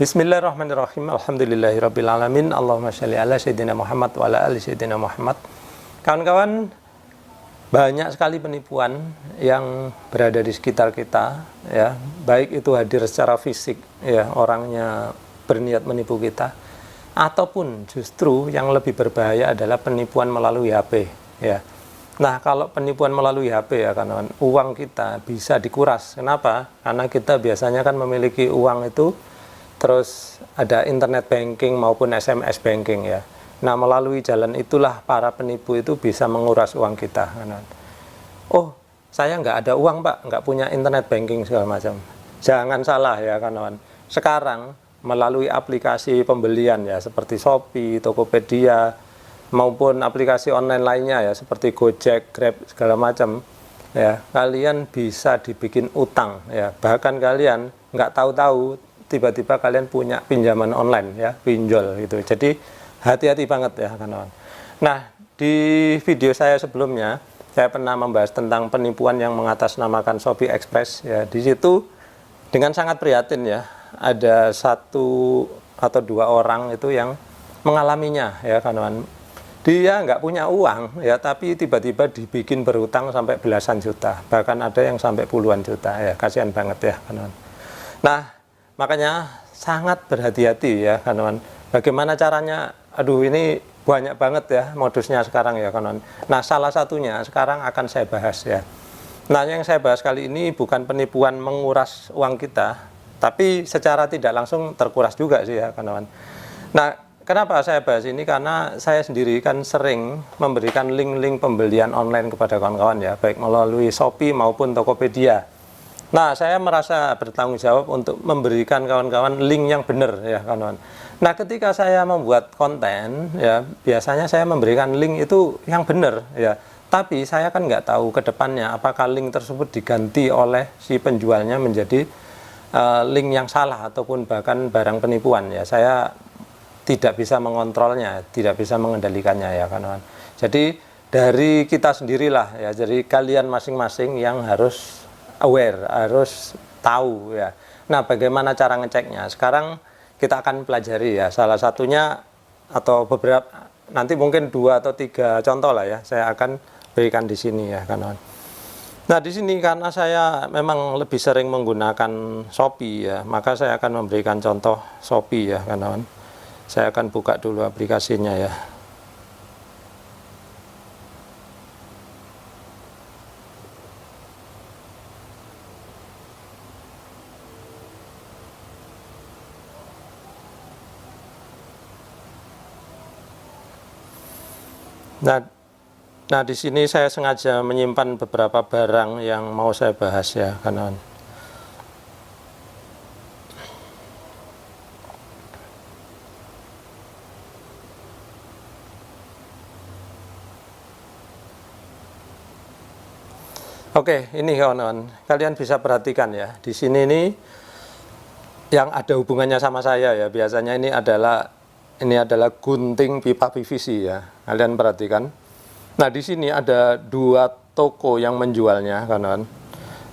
Bismillahirrahmanirrahim. Alhamdulillahirrabbilalamin. Allahumma sholli ala Sayyidina Muhammad wa ala ali Sayyidina Muhammad. Kawan-kawan, banyak sekali penipuan yang berada di sekitar kita, ya. Baik itu hadir secara fisik, ya, orangnya berniat menipu kita, ataupun justru yang lebih berbahaya adalah penipuan melalui HP, ya. Nah, kalau penipuan melalui HP, ya, kawan, uang kita bisa dikuras. Kenapa? Karena kita biasanya kan memiliki uang itu, terus ada internet banking maupun SMS banking, ya. Nah, melalui jalan itulah para penipu itu bisa menguras uang kita. Oh, saya nggak ada uang, Pak, nggak punya internet banking segala macam. Jangan salah, ya, kawan. Sekarang melalui aplikasi pembelian, ya, seperti Shopee, Tokopedia, maupun aplikasi online lainnya, ya, seperti Gojek, Grab segala macam, ya, kalian bisa dibikin utang, ya. Bahkan kalian nggak tahu-tahu tiba-tiba kalian punya pinjaman online, ya, pinjol gitu. Jadi hati-hati banget, ya, kawan. Nah, di video saya sebelumnya saya pernah membahas tentang penipuan yang mengatasnamakan Shopee Express, ya. Di situ dengan sangat prihatin, ya, ada satu atau dua orang itu yang mengalaminya, ya, kawan. Dia nggak punya uang, ya, tapi tiba-tiba dibikin berhutang sampai belasan juta, bahkan ada yang sampai puluhan juta, ya. Kasihan banget, ya, kawan. Nah, makanya sangat berhati-hati, ya, kawan. Bagaimana caranya? Aduh, ini banyak banget, ya, modusnya sekarang, ya, kawan. Nah, salah satunya sekarang akan saya bahas, ya. Nah, yang saya bahas kali ini bukan penipuan menguras uang kita, tapi secara tidak langsung terkuras juga sih, ya, kawan. Nah, kenapa saya bahas ini? Karena saya sendiri kan sering memberikan link-link pembelian online kepada kawan-kawan, ya, baik melalui Shopee maupun Tokopedia. Nah, saya merasa bertanggung jawab untuk memberikan kawan-kawan link yang benar, ya, kawan. Nah, ketika saya membuat konten, ya, biasanya saya memberikan link itu yang benar, ya. Tapi saya kan nggak tahu ke depannya apakah link tersebut diganti oleh si penjualnya menjadi link yang salah ataupun bahkan barang penipuan, ya. Saya tidak bisa mengontrolnya, tidak bisa mengendalikannya, ya, kawan. Jadi dari kita sendirilah, ya. Jadi kalian masing-masing yang harus aware, harus tahu, ya. Nah, bagaimana cara ngeceknya? Sekarang kita akan pelajari, ya. Salah satunya atau beberapa, nanti mungkin 2 atau 3 contoh lah, ya, saya akan berikan di sini, ya, kawan. Nah, di sini karena saya memang lebih sering menggunakan Shopee, ya, maka saya akan memberikan contoh Shopee, ya, kawan. Saya akan buka dulu aplikasinya, ya. Nah, di sini saya sengaja menyimpan beberapa barang yang mau saya bahas, ya, kawan. Oke, ini kawan-kawan, kalian bisa perhatikan, ya. Di sini nih yang ada hubungannya sama saya, ya. Biasanya ini adalah gunting pipa PVC, ya. Kalian perhatikan. Nah, di sini ada 2 toko yang menjualnya, kawan.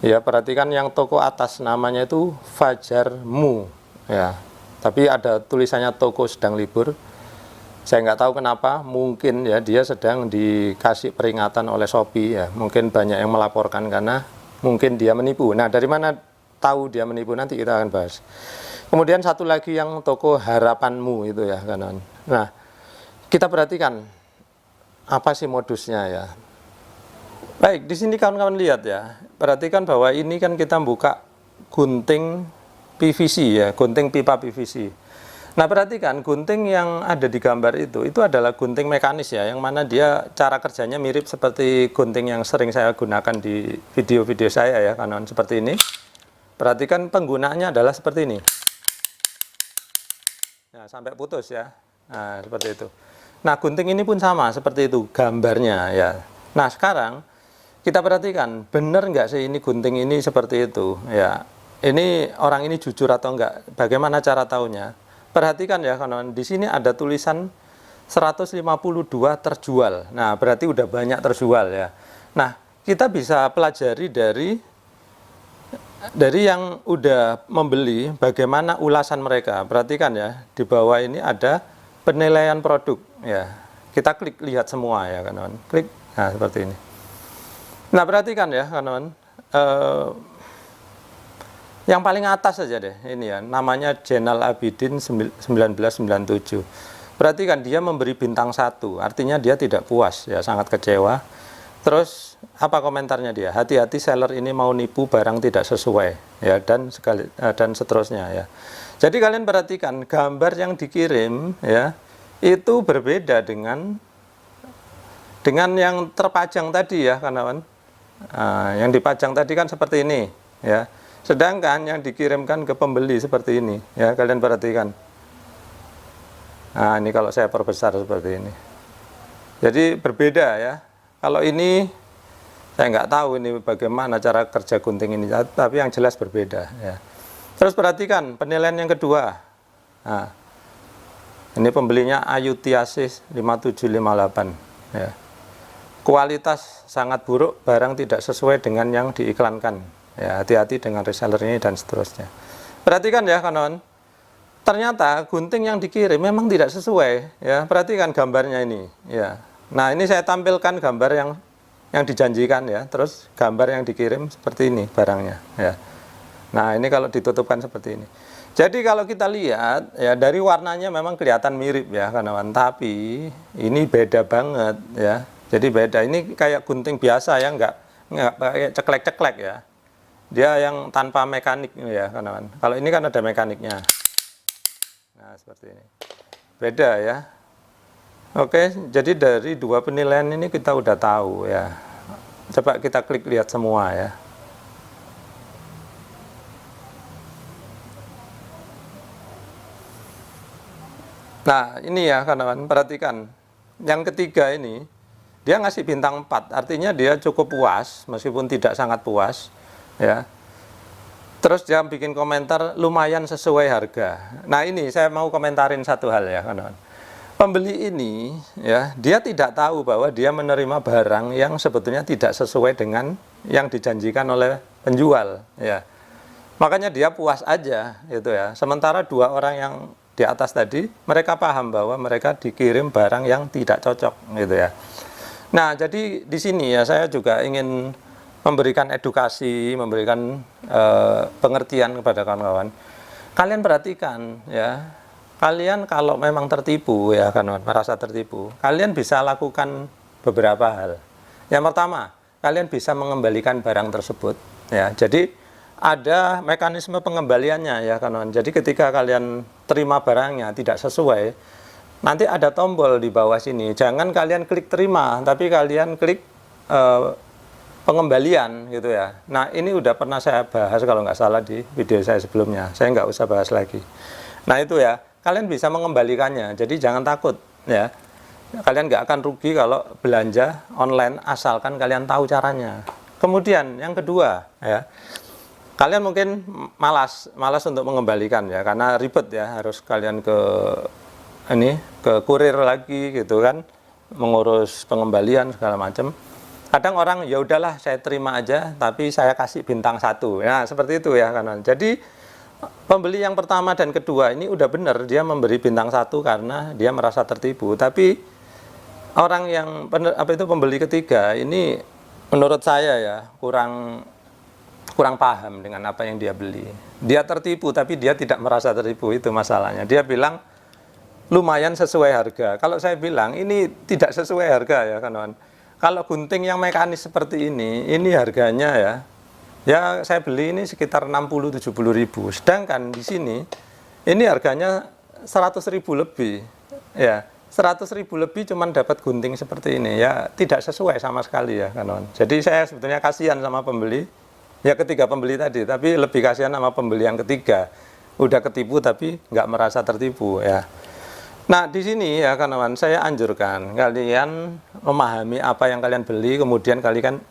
Ya, perhatikan yang toko atas namanya itu Fajarmu, ya. Tapi ada tulisannya toko sedang libur. Saya nggak tahu kenapa, mungkin, ya, dia sedang dikasih peringatan oleh Shopee, ya. Mungkin banyak yang melaporkan karena mungkin dia menipu. Nah, dari mana tahu dia menipu? Nanti kita akan bahas. Kemudian satu lagi yang toko Harapanmu itu, ya, kawan. Nah, kita perhatikan apa sih modusnya, ya. Baik, di sini kawan-kawan lihat, ya. Perhatikan bahwa ini kan kita buka gunting PVC, ya, gunting pipa PVC. Nah, perhatikan gunting yang ada di gambar itu adalah gunting mekanis, ya, yang mana dia cara kerjanya mirip seperti gunting yang sering saya gunakan di video-video saya, ya, kawan, seperti ini. Perhatikan penggunaannya adalah seperti ini. Nah, sampai putus, ya. Nah, seperti itu. Nah, gunting ini pun sama seperti itu gambarnya, ya. Nah, sekarang kita perhatikan, benar nggak sih ini gunting ini seperti itu, ya. Ini orang ini jujur atau enggak? Bagaimana cara tahunya? Perhatikan, ya, kawan, di sini ada tulisan 152 terjual. Nah, berarti udah banyak terjual, ya. Nah, kita bisa pelajari dari Dari yang udah membeli, bagaimana ulasan mereka? Perhatikan ya, di bawah ini ada penilaian produk. Ya, kita klik lihat semua ya, kawan. Klik, nah seperti ini. Nah perhatikan ya, kawan. Yang paling atas saja deh, ini ya, namanya Jenal Abidin 1997. Perhatikan dia memberi bintang 1, artinya dia tidak puas ya, sangat kecewa. Terus apa komentarnya dia? Hati-hati seller ini mau nipu barang tidak sesuai ya, dan seterusnya ya. Jadi kalian perhatikan gambar yang dikirim ya itu berbeda dengan yang terpajang tadi ya, kawan. Yang dipajang tadi kan seperti ini ya. Sedangkan yang dikirimkan ke pembeli seperti ini ya, kalian perhatikan. Nah, ini kalau saya perbesar seperti ini. Jadi berbeda ya. Kalau ini saya nggak tahu ini bagaimana cara kerja gunting ini, tapi yang jelas berbeda ya. Terus perhatikan penilaian yang kedua. Nah, ini pembelinya Ayutiasis 5758 ya. Kualitas sangat buruk, barang tidak sesuai dengan yang diiklankan. Ya, hati-hati dengan reseller ini dan seterusnya. Perhatikan ya, kawan. Ternyata gunting yang dikirim memang tidak sesuai ya. Perhatikan gambarnya ini ya. Nah, ini saya tampilkan gambar yang dijanjikan ya, terus gambar yang dikirim seperti ini barangnya ya. Nah, ini kalau ditutupkan seperti ini. Jadi kalau kita lihat ya, dari warnanya memang kelihatan mirip ya, kawan, tapi ini beda banget ya. Jadi beda, ini kayak gunting biasa ya, nggak kayak ceklek-ceklek ya. Dia yang tanpa mekanik ya, kawan. Kalau ini kan ada mekaniknya. Nah, seperti ini. Beda ya. Oke, jadi dari dua penilaian ini kita udah tahu ya. Coba kita klik lihat semua ya. Nah, ini ya kawan, perhatikan. Yang ketiga ini, dia ngasih bintang 4, artinya dia cukup puas, meskipun tidak sangat puas ya. Terus dia bikin komentar, lumayan sesuai harga. Nah, ini saya mau komentarin satu hal ya kawan. Pembeli ini ya, dia tidak tahu bahwa dia menerima barang yang sebetulnya tidak sesuai dengan yang dijanjikan oleh penjual ya. Makanya dia puas aja gitu ya. Sementara dua orang yang di atas tadi, mereka paham bahwa mereka dikirim barang yang tidak cocok gitu ya. Nah, jadi di sini ya saya juga ingin memberikan edukasi, memberikan pengertian kepada kawan-kawan. Kalian perhatikan ya. Kalian kalau memang tertipu ya, kan merasa tertipu, kalian bisa lakukan beberapa hal. Yang pertama, kalian bisa mengembalikan barang tersebut ya. Jadi ada mekanisme pengembaliannya ya, kan. Jadi ketika kalian terima barangnya tidak sesuai, nanti ada tombol di bawah sini. Jangan kalian klik terima, tapi kalian klik pengembalian gitu ya. Nah, ini udah pernah saya bahas kalau nggak salah di video saya sebelumnya. Saya nggak usah bahas lagi. Nah, itu ya. Kalian bisa mengembalikannya, jadi jangan takut ya. Kalian nggak akan rugi kalau belanja online asalkan kalian tahu caranya. Kemudian yang kedua ya, kalian mungkin malas untuk mengembalikan ya, karena ribet ya, harus kalian ke kurir lagi gitu kan, mengurus pengembalian segala macam. Kadang orang ya udahlah saya terima aja, tapi saya kasih bintang 1. Nah seperti itu ya kanan. Jadi pembeli yang pertama dan kedua ini udah benar, dia memberi bintang 1 karena dia merasa tertipu. Tapi orang yang pembeli ketiga ini menurut saya ya kurang paham dengan apa yang dia beli. Dia tertipu tapi dia tidak merasa tertipu, itu masalahnya. Dia bilang lumayan sesuai harga. Kalau saya bilang ini tidak sesuai harga ya kawan. Kalau gunting yang mekanis seperti ini harganya ya saya beli ini sekitar 60-70 ribu, sedangkan di sini ini harganya 100 ribu lebih ya, 100 ribu lebih cuman dapat gunting seperti ini ya, tidak sesuai sama sekali ya kawan. Jadi saya sebetulnya kasihan sama pembeli ya, ketiga pembeli tadi, tapi lebih kasihan sama pembeli yang ketiga, udah ketipu tapi nggak merasa tertipu ya. Nah di sini ya kawan, saya anjurkan kalian memahami apa yang kalian beli, kemudian kalian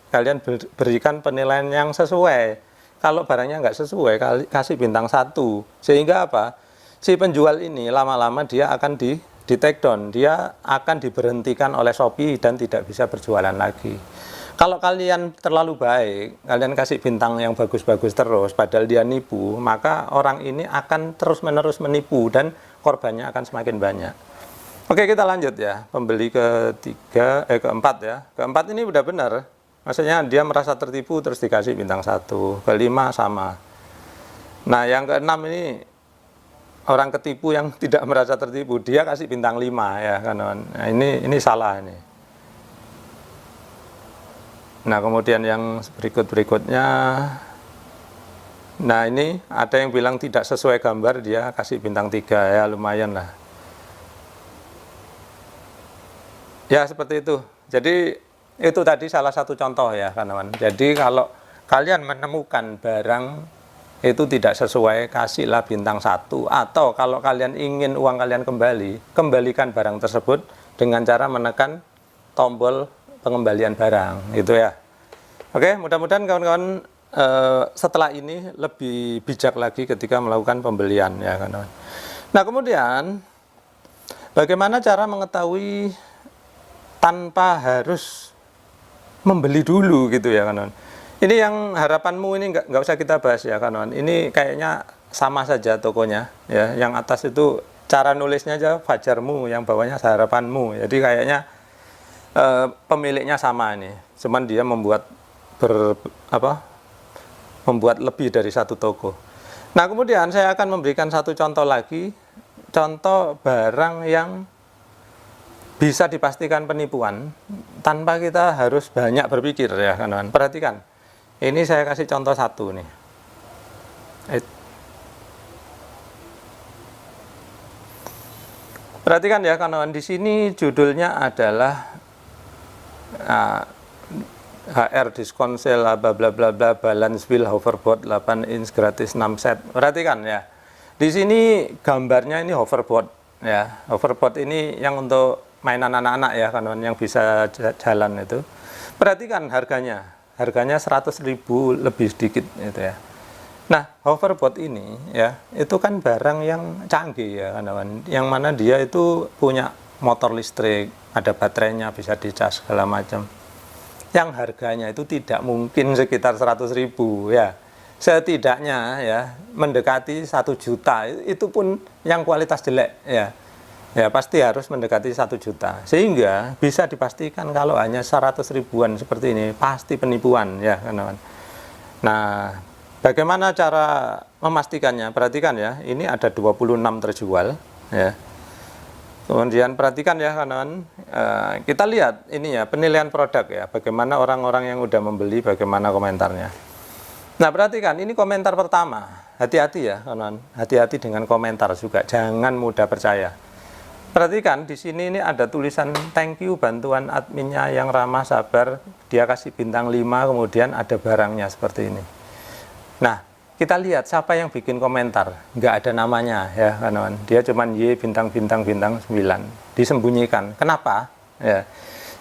berikan penilaian yang sesuai. Kalau barangnya nggak sesuai, kasih bintang 1. Sehingga apa? Si penjual ini lama-lama dia akan di take down, dia akan diberhentikan oleh Shopee dan tidak bisa berjualan lagi. Kalau kalian terlalu baik, kalian kasih bintang yang bagus-bagus terus, padahal dia nipu, maka orang ini akan terus-menerus menipu dan korbannya akan semakin banyak. Oke, kita lanjut ya. Pembeli keempat ya. Keempat ini udah benar. Maksudnya dia merasa tertipu terus dikasih bintang 1. Kelima sama. Nah, yang keenam ini orang ketipu yang tidak merasa tertipu, dia kasih bintang 5 ya, kawan. Nah, ini salah ini. Nah, kemudian yang berikutnya, nah ini ada yang bilang tidak sesuai gambar, dia kasih bintang 3 ya, lumayan lah. Ya, seperti itu. Jadi itu tadi salah satu contoh ya, kawan. Jadi kalau kalian menemukan barang itu tidak sesuai, kasihlah bintang 1. Atau kalau kalian ingin uang kalian kembali, kembalikan barang tersebut dengan cara menekan tombol pengembalian barang, itu ya. Oke, mudah-mudahan kawan-kawan setelah ini lebih bijak lagi ketika melakukan pembelian ya, kawan-kawan. Nah, kemudian bagaimana cara mengetahui tanpa harus membeli dulu gitu ya, kawan-kawan. Ini yang harapanmu ini nggak usah kita bahas ya, kawan-kawan. Ini kayaknya sama saja tokonya ya. Yang atas itu cara nulisnya aja fajarmu, yang bawahnya harapanmu. Jadi kayaknya pemiliknya sama ini, cuman dia membuat membuat lebih dari satu toko. Nah, kemudian saya akan memberikan satu contoh lagi, contoh barang yang bisa dipastikan penipuan tanpa kita harus banyak berpikir ya, kawan-kawan. Perhatikan, ini saya kasih contoh satu nih. Perhatikan ya, kawan-kawan, di sini judulnya adalah HR diskon sale bla bla bla bla, balance wheel hoverboard 8 inch gratis 6 set. Perhatikan ya. Di sini gambarnya ini hoverboard ya. Hoverboard ini yang untuk mainan anak-anak ya, kawan, yang bisa jalan itu. Perhatikan harganya. Harganya 100.000 lebih sedikit itu ya. Nah, hoverboard ini ya, itu kan barang yang canggih ya, kawan. Yang mana dia itu punya motor listrik, ada baterainya, bisa dicas segala macam. Yang harganya itu tidak mungkin sekitar 100.000 ya, setidaknya ya mendekati 1 juta, itu pun yang kualitas jelek ya, ya pasti harus mendekati 1 juta, sehingga bisa dipastikan kalau hanya 100 ribuan seperti ini pasti penipuan ya, kawan. Nah, bagaimana cara memastikannya? Perhatikan ya, ini ada 26 terjual ya. Kemudian perhatikan ya, kawan, kita lihat ini ya, penilaian produk ya, bagaimana orang-orang yang udah membeli, bagaimana komentarnya. Nah, perhatikan, ini komentar pertama, hati-hati ya, kawan, hati-hati dengan komentar juga, jangan mudah percaya. Perhatikan, di sini ini ada tulisan thank you bantuan adminnya yang ramah, sabar, dia kasih bintang 5, kemudian ada barangnya seperti ini. Nah, kita lihat siapa yang bikin komentar, nggak ada namanya ya, kawan. Dia cuman Y bintang-bintang 9, disembunyikan. Kenapa? Ya,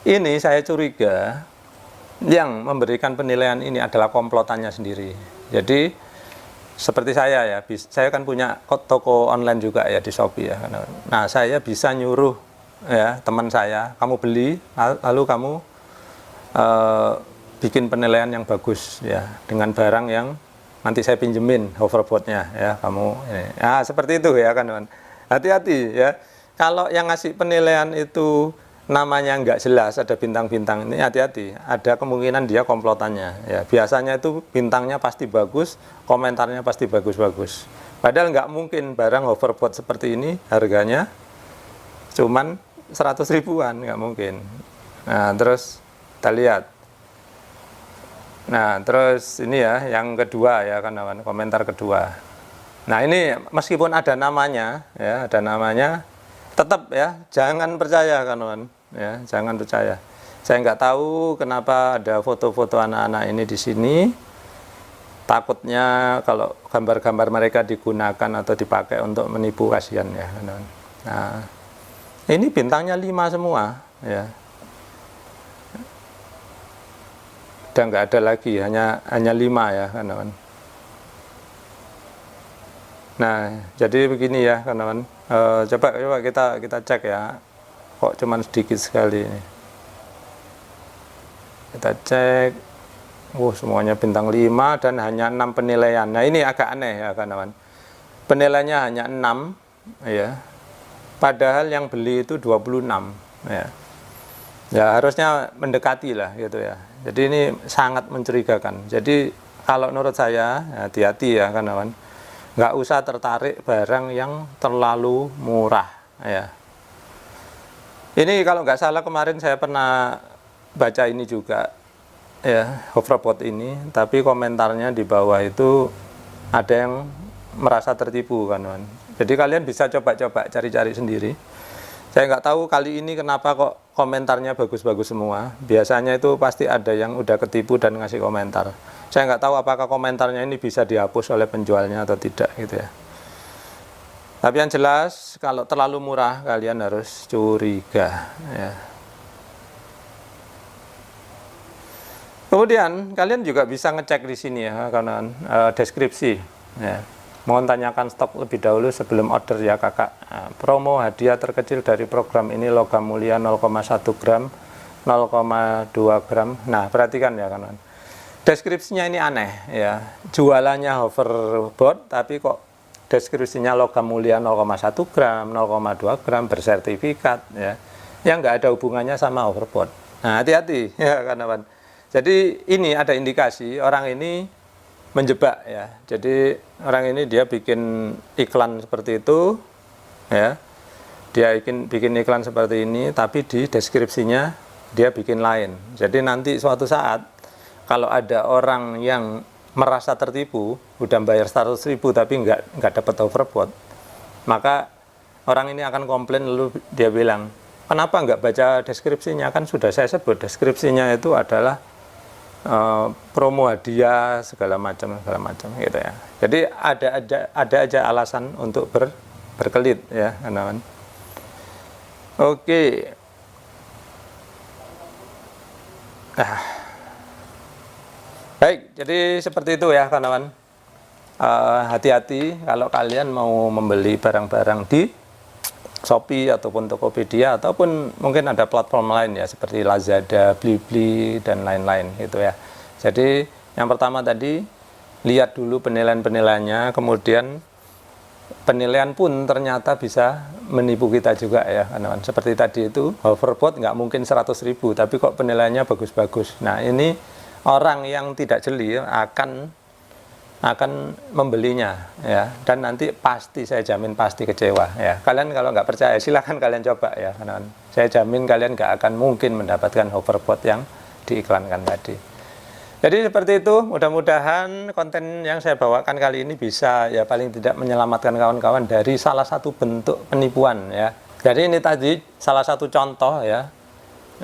ini saya curiga yang memberikan penilaian ini adalah komplotannya sendiri. Jadi seperti saya ya, saya kan punya toko online juga ya di Shopee ya, kawan. Nah, saya bisa nyuruh ya teman saya, kamu beli, lalu kamu bikin penilaian yang bagus ya dengan barang yang nanti saya pinjemin hoverboardnya ya, kamu ini. Nah, seperti itu ya, kan. Hati-hati ya. Kalau yang ngasih penilaian itu namanya nggak jelas, ada bintang-bintang ini, hati-hati. Ada kemungkinan dia komplotannya ya. Biasanya itu bintangnya pasti bagus, komentarnya pasti bagus-bagus. Padahal nggak mungkin barang hoverboard seperti ini harganya cuman 100 ribuan, nggak mungkin. Nah, terus kita lihat. Nah, terus ini ya, yang kedua ya, kawan, komentar kedua. Nah, ini meskipun ada namanya, ya, ada namanya, tetap ya, jangan percaya, kawan, ya, jangan percaya. Saya nggak tahu kenapa ada foto-foto anak-anak ini di sini. Takutnya kalau gambar-gambar mereka digunakan atau dipakai untuk menipu, kasihan ya, kawan. Nah, ini bintangnya 5 semua, ya. Udah nggak ada lagi, hanya 5 ya, kawan. Nah, jadi begini ya, kawan. Coba kita cek ya, kok cuman sedikit sekali ini. Kita cek, semuanya bintang 5 dan hanya 6 penilaian. Nah ini agak aneh ya kawan. Penilaiannya hanya 6 ya. Padahal yang beli itu 26 ya. Ya harusnya mendekati lah gitu ya. Jadi ini sangat mencurigakan. Jadi kalau menurut saya hati-hati ya kawan. Nggak usah tertarik barang yang terlalu murah ya. Ini kalau nggak salah kemarin saya pernah baca ini juga ya, hoverboard ini, tapi komentarnya di bawah itu ada yang merasa tertipu kan. Jadi kalian bisa coba-coba cari-cari sendiri. Saya nggak tahu kali ini kenapa kok komentarnya bagus-bagus semua. Biasanya itu pasti ada yang udah ketipu dan ngasih komentar. Saya nggak tahu apakah komentarnya ini bisa dihapus oleh penjualnya atau tidak gitu ya. Tapi yang jelas kalau terlalu murah kalian harus curiga ya. Kemudian kalian juga bisa ngecek di sini ya kawan, deskripsi ya. Mohon tanyakan stok lebih dahulu sebelum order ya kakak. Nah, promo hadiah terkecil dari program ini logam mulia 0,1 gram, 0,2 gram. Nah perhatikan ya kawan. Deskripsinya ini aneh ya. Jualannya hoverboard tapi kok deskripsinya logam mulia 0,1 gram, 0,2 gram bersertifikat ya. Yang nggak ada hubungannya sama hoverboard. Nah hati-hati ya kawan. Jadi ini ada indikasi orang ini menjebak ya. Jadi orang ini dia bikin iklan seperti itu ya. Dia bikin iklan seperti ini tapi di deskripsinya dia bikin lain. Jadi nanti suatu saat kalau ada orang yang merasa tertipu, udah bayar 100.000 tapi nggak dapat hoverboard, maka orang ini akan komplain lalu dia bilang, kenapa nggak baca deskripsinya? Kan sudah saya sebut deskripsinya itu adalah promo hadiah segala macam gitu ya. Jadi ada aja alasan untuk berkelit ya kawan. Oke. Nah, baik, jadi seperti itu ya kawan. Hati-hati kalau kalian mau membeli barang-barang di Shopee ataupun Tokopedia ataupun mungkin ada platform lain ya seperti Lazada, Blibli dan lain-lain gitu ya. Jadi yang pertama tadi lihat dulu penilaian-penilaiannya, kemudian penilaian pun ternyata bisa menipu kita juga ya kawan. Seperti tadi itu hoverboard nggak mungkin 100.000 tapi kok penilaiannya bagus-bagus. Nah ini orang yang tidak jeli akan membelinya ya, dan nanti pasti saya jamin pasti kecewa ya. Kalian kalau nggak percaya silahkan kalian coba ya kawan. Saya jamin kalian nggak akan mungkin mendapatkan hoverboard yang diiklankan tadi. Jadi seperti itu, mudah-mudahan konten yang saya bawakan kali ini bisa ya paling tidak menyelamatkan kawan-kawan dari salah satu bentuk penipuan ya. Jadi ini tadi salah satu contoh ya.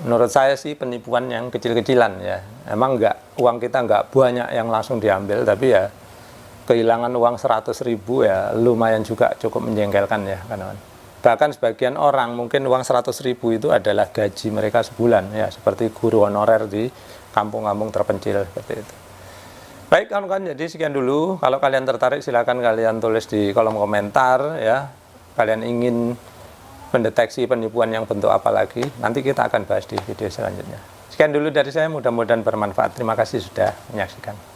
Menurut saya sih penipuan yang kecil-kecilan ya. Emang uang kita nggak banyak yang langsung diambil, tapi ya kehilangan uang 100.000 ya lumayan juga cukup menjengkelkan ya kawan. Bahkan sebagian orang mungkin uang 100.000 itu adalah gaji mereka sebulan ya, seperti guru honorer di kampung-kampung terpencil seperti itu. Baik kawan-kawan, jadi sekian dulu. Kalau kalian tertarik silakan kalian tulis di kolom komentar ya. Kalian ingin mendeteksi penipuan yang bentuk apa lagi, nanti kita akan bahas di video selanjutnya. Sekian dulu dari saya, mudah-mudahan bermanfaat. Terima kasih sudah menyaksikan.